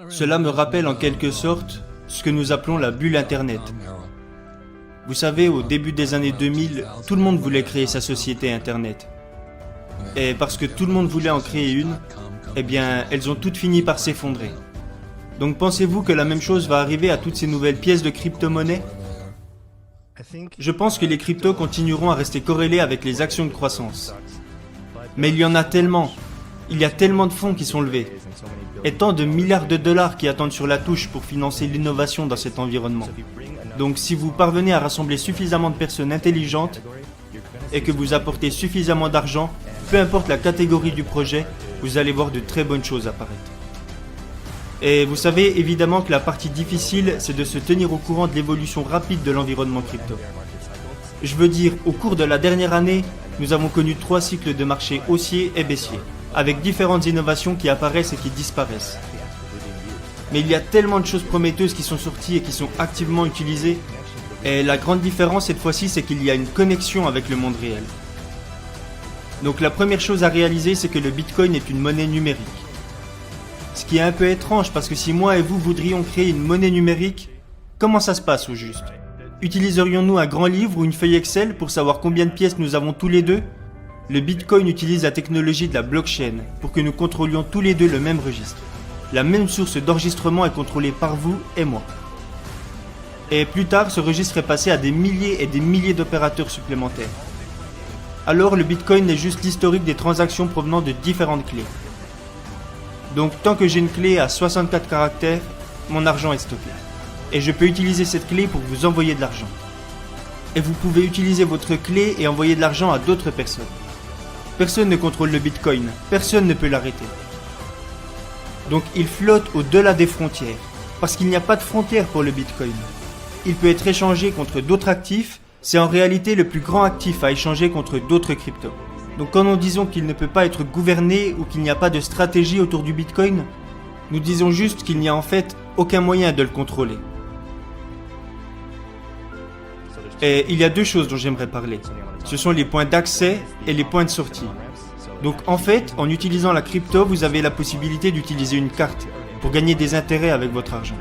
Cela me rappelle en quelque sorte ce que nous appelons la bulle Internet. Vous savez, au début des années 2000, tout le monde voulait créer sa société Internet. Et parce que tout le monde voulait en créer une, eh bien, elles ont toutes fini par s'effondrer. Donc pensez-vous que la même chose va arriver à toutes ces nouvelles pièces de crypto-monnaie ? Je pense que les cryptos continueront à rester corrélés avec les actions de croissance. Mais il y en a tellement. Il y a tellement de fonds qui sont levés. Et tant de milliards de dollars qui attendent sur la touche pour financer l'innovation dans cet environnement. Donc si vous parvenez à rassembler suffisamment de personnes intelligentes et que vous apportez suffisamment d'argent, peu importe la catégorie du projet, vous allez voir de très bonnes choses apparaître. Et vous savez évidemment que la partie difficile, c'est de se tenir au courant de l'évolution rapide de l'environnement crypto. Je veux dire, au cours de la dernière année, nous avons connu 3 cycles de marché haussier et baissier, avec différentes innovations qui apparaissent et qui disparaissent. Mais il y a tellement de choses prometteuses qui sont sorties et qui sont activement utilisées, et la grande différence cette fois-ci, c'est qu'il y a une connexion avec le monde réel. Donc la première chose à réaliser, c'est que le Bitcoin est une monnaie numérique. Ce qui est un peu étrange parce que si moi et vous voudrions créer une monnaie numérique, comment ça se passe au juste ? Utiliserions-nous un grand livre ou une feuille Excel pour savoir combien de pièces nous avons tous les deux ? Le Bitcoin utilise la technologie de la blockchain pour que nous contrôlions tous les deux le même registre. La même source d'enregistrement est contrôlée par vous et moi. Et plus tard, ce registre est passé à des milliers et des milliers d'opérateurs supplémentaires. Alors le Bitcoin est juste l'historique des transactions provenant de différentes clés. Donc tant que j'ai une clé à 64 caractères, mon argent est stocké. Et je peux utiliser cette clé pour vous envoyer de l'argent. Et vous pouvez utiliser votre clé et envoyer de l'argent à d'autres personnes. Personne ne contrôle le Bitcoin, personne ne peut l'arrêter. Donc il flotte au-delà des frontières, parce qu'il n'y a pas de frontières pour le Bitcoin. Il peut être échangé contre d'autres actifs, c'est en réalité le plus grand actif à échanger contre d'autres cryptos. Donc quand nous disons qu'il ne peut pas être gouverné ou qu'il n'y a pas de stratégie autour du Bitcoin, nous disons juste qu'il n'y a en fait aucun moyen de le contrôler. Et il y a 2 choses dont j'aimerais parler. Ce sont les points d'accès et les points de sortie. Donc en fait, en utilisant la crypto, vous avez la possibilité d'utiliser une carte pour gagner des intérêts avec votre argent.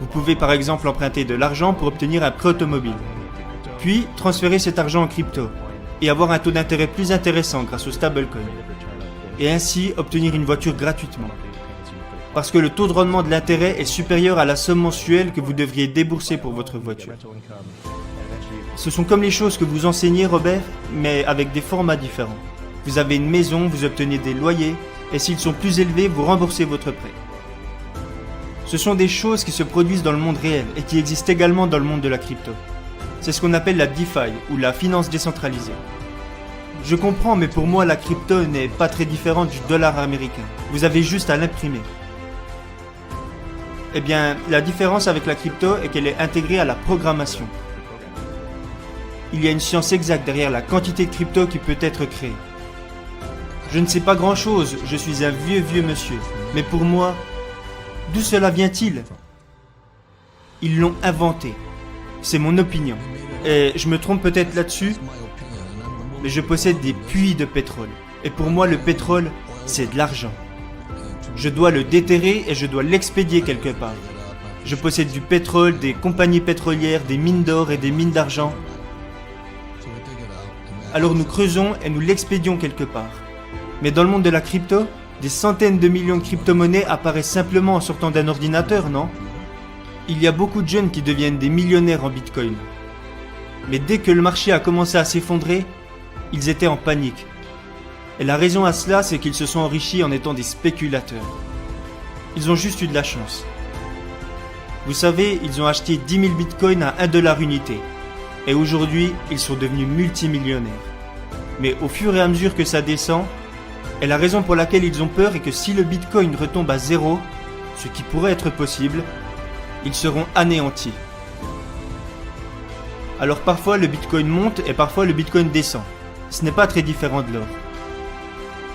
Vous pouvez par exemple emprunter de l'argent pour obtenir un prêt automobile. Puis transférer cet argent en crypto et avoir un taux d'intérêt plus intéressant grâce au stablecoin. Et ainsi obtenir une voiture gratuitement. Parce que le taux de rendement de l'intérêt est supérieur à la somme mensuelle que vous devriez débourser pour votre voiture. Ce sont comme les choses que vous enseignez, Robert, mais avec des formats différents. Vous avez une maison, vous obtenez des loyers, et s'ils sont plus élevés, vous remboursez votre prêt. Ce sont des choses qui se produisent dans le monde réel et qui existent également dans le monde de la crypto. C'est ce qu'on appelle la DeFi, ou la finance décentralisée. Je comprends, mais pour moi, la crypto n'est pas très différente du dollar américain. Vous avez juste à l'imprimer. Eh bien, la différence avec la crypto est qu'elle est intégrée à la programmation. Il y a une science exacte derrière la quantité de crypto qui peut être créée. Je ne sais pas grand-chose, je suis un vieux monsieur. Mais pour moi, d'où cela vient-il ? Ils l'ont inventé. C'est mon opinion. Et je me trompe peut-être là-dessus, mais je possède des puits de pétrole. Et pour moi, le pétrole, c'est de l'argent. Je dois le déterrer et je dois l'expédier quelque part. Je possède du pétrole, des compagnies pétrolières, des mines d'or et des mines d'argent. Alors nous creusons et nous l'expédions quelque part. Mais dans le monde de la crypto, des centaines de millions de crypto-monnaies apparaissent simplement en sortant d'un ordinateur, non ? Il y a beaucoup de jeunes qui deviennent des millionnaires en Bitcoin. Mais dès que le marché a commencé à s'effondrer, ils étaient en panique. Et la raison à cela, c'est qu'ils se sont enrichis en étant des spéculateurs. Ils ont juste eu de la chance. Vous savez, ils ont acheté 10 000 bitcoins à 1 $ unité. Et aujourd'hui, ils sont devenus multimillionnaires. Mais au fur et à mesure que ça descend, et la raison pour laquelle ils ont peur est que si le bitcoin retombe à 0, ce qui pourrait être possible, ils seront anéantis. Alors parfois le bitcoin monte et parfois le bitcoin descend. Ce n'est pas très différent de l'or.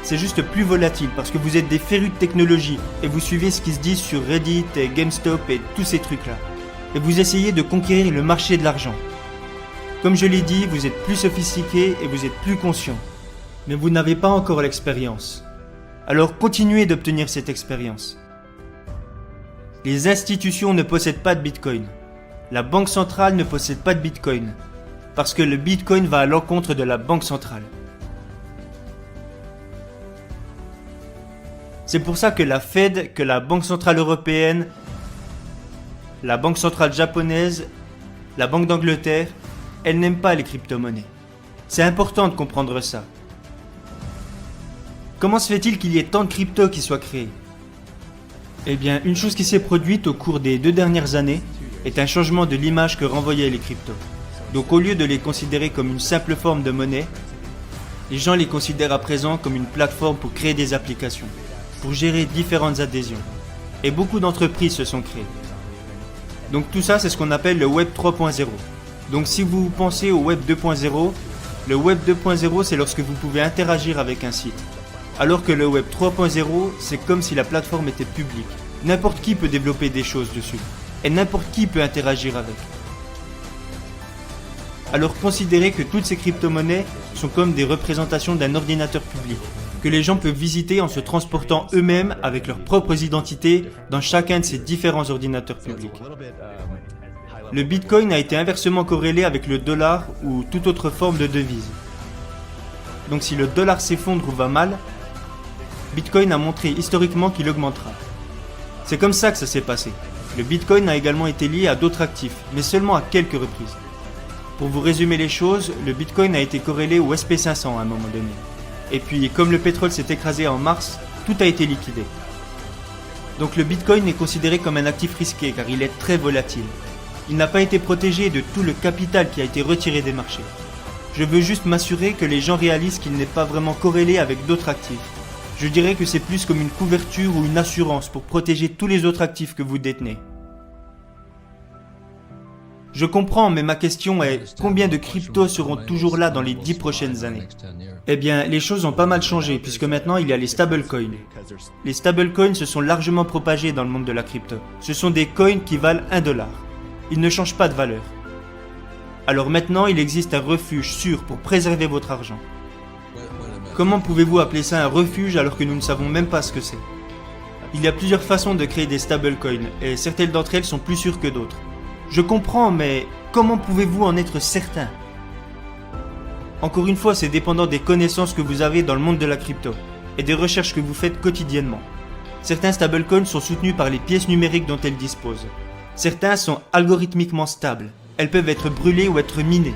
C'est juste plus volatile parce que vous êtes des férus de technologie et vous suivez ce qui se dit sur Reddit et GameStop et tous ces trucs-là. Et vous essayez de conquérir le marché de l'argent. Comme je l'ai dit, vous êtes plus sophistiqué et vous êtes plus conscient. Mais vous n'avez pas encore l'expérience. Alors continuez d'obtenir cette expérience. Les institutions ne possèdent pas de Bitcoin. La banque centrale ne possède pas de Bitcoin. Parce que le Bitcoin va à l'encontre de la banque centrale. C'est pour ça que la Fed, que la Banque Centrale Européenne, la Banque Centrale Japonaise, la Banque d'Angleterre, elles n'aiment pas les crypto-monnaies. C'est important de comprendre ça. Comment se fait-il qu'il y ait tant de cryptos qui soient créés ? Eh bien, une chose qui s'est produite au cours des 2 dernières années est un changement de l'image que renvoyaient les cryptos. Donc au lieu de les considérer comme une simple forme de monnaie, les gens les considèrent à présent comme une plateforme pour créer des applications, pour gérer différentes adhésions. Et beaucoup d'entreprises se sont créées. Donc tout ça, c'est ce qu'on appelle le Web 3.0. Donc si vous pensez au Web 2.0, le Web 2.0, c'est lorsque vous pouvez interagir avec un site. Alors que le Web 3.0, c'est comme si la plateforme était publique. N'importe qui peut développer des choses dessus. Et n'importe qui peut interagir avec. Alors considérez que toutes ces crypto-monnaies sont comme des représentations d'un ordinateur public, que les gens peuvent visiter en se transportant eux-mêmes avec leurs propres identités dans chacun de ces différents ordinateurs publics. Le Bitcoin a été inversement corrélé avec le dollar ou toute autre forme de devise. Donc si le dollar s'effondre ou va mal, Bitcoin a montré historiquement qu'il augmentera. C'est comme ça que ça s'est passé. Le Bitcoin a également été lié à d'autres actifs, mais seulement à quelques reprises. Pour vous résumer les choses, le Bitcoin a été corrélé au SP500 à un moment donné. Et puis, comme le pétrole s'est écrasé en mars, tout a été liquidé. Donc le Bitcoin est considéré comme un actif risqué car il est très volatile. Il n'a pas été protégé de tout le capital qui a été retiré des marchés. Je veux juste m'assurer que les gens réalisent qu'il n'est pas vraiment corrélé avec d'autres actifs. Je dirais que c'est plus comme une couverture ou une assurance pour protéger tous les autres actifs que vous détenez. Je comprends, mais ma question est, combien de cryptos seront toujours là dans les 10 prochaines années ? Eh bien, les choses ont pas mal changé, puisque maintenant il y a les stablecoins. Les stablecoins se sont largement propagés dans le monde de la crypto. Ce sont des coins qui valent $1. Ils ne changent pas de valeur. Alors maintenant, il existe un refuge sûr pour préserver votre argent. Comment pouvez-vous appeler ça un refuge alors que nous ne savons même pas ce que c'est ? Il y a plusieurs façons de créer des stablecoins, et certaines d'entre elles sont plus sûres que d'autres. Je comprends, mais comment pouvez-vous en être certain ? Encore une fois, c'est dépendant des connaissances que vous avez dans le monde de la crypto et des recherches que vous faites quotidiennement. Certains stablecoins sont soutenus par les pièces numériques dont elles disposent. Certains sont algorithmiquement stables. Elles peuvent être brûlées ou être minées.